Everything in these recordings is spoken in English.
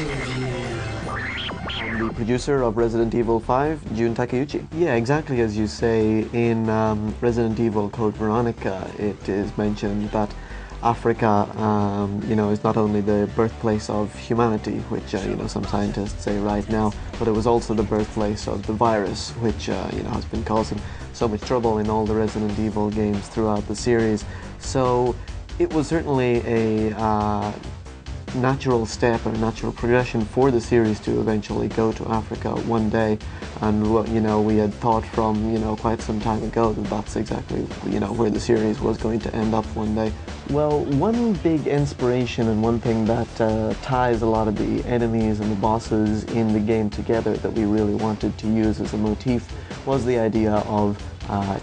I'm the producer of Resident Evil 5, Jun Takeuchi. Yeah, exactly as you say, in Resident Evil Code Veronica, it is mentioned that Africa, is not only the birthplace of humanity, which, some scientists say right now, but it was also the birthplace of the virus, which, has been causing so much trouble in all the Resident Evil games throughout the series. So it was certainly a natural step or natural progression for the series to eventually go to Africa one day, and we had thought from quite some time ago that that's exactly where the series was going to end up one day. Well, one big inspiration and one thing that ties a lot of the enemies and the bosses in the game together that we really wanted to use as a motif was the idea of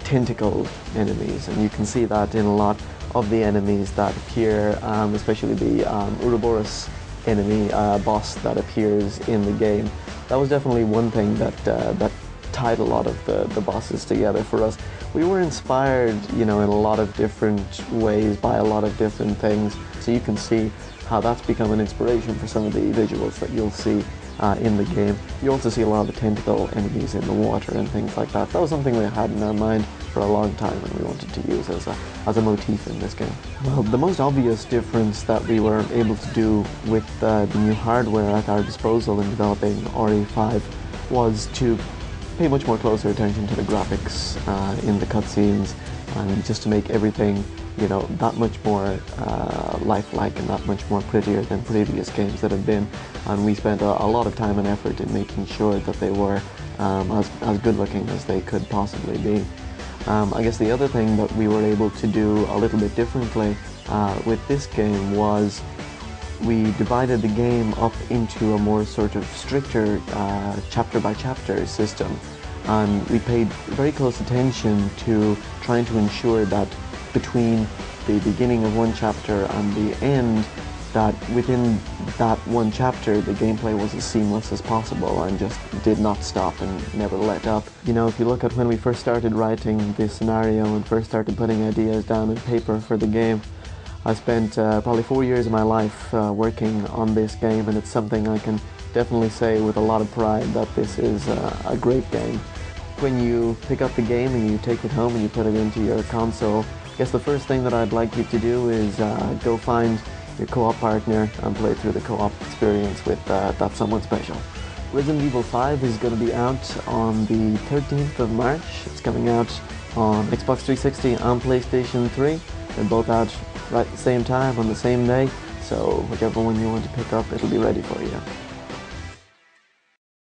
tentacle enemies, and you can see that in a lot of the enemies that appear, especially the Ouroboros enemy boss that appears in the game. That was definitely one thing that tied a lot of the bosses together for us. We were inspired, in a lot of different ways by a lot of different things, so you can see how that's become an inspiration for some of the visuals that you'll see in the game. You also see a lot of the tentacle enemies in the water and things like that. That was something we had in our mind for a long time and we wanted to use as a motif in this game. Well, the most obvious difference that we were able to do with the new hardware at our disposal in developing RE5 was to pay much more closer attention to the graphics in the cutscenes, and just to make everything that much more lifelike and that much more prettier than previous games that have been. And we spent a lot of time and effort in making sure that they were as good looking as they could possibly be. I guess the other thing that we were able to do a little bit differently with this game was we divided the game up into a more sort of stricter chapter by chapter system, and we paid very close attention to trying to ensure that between the beginning of one chapter and the end, that within that one chapter the gameplay was as seamless as possible and just did not stop and never let up. If you look at when we first started writing this scenario and first started putting ideas down on paper for the game, I spent probably 4 years of my life working on this game, and it's something I can definitely say with a lot of pride that this is a great game. When you pick up the game and you take it home and you put it into your console, I guess the first thing that I'd like you to do is go find your co-op partner and play through the co-op experience with that someone special. Resident Evil 5 is going to be out on the 13th of March. It's coming out on Xbox 360 and PlayStation 3. They're both out right at the same time on the same day, so whichever one you want to pick up, it'll be ready for you.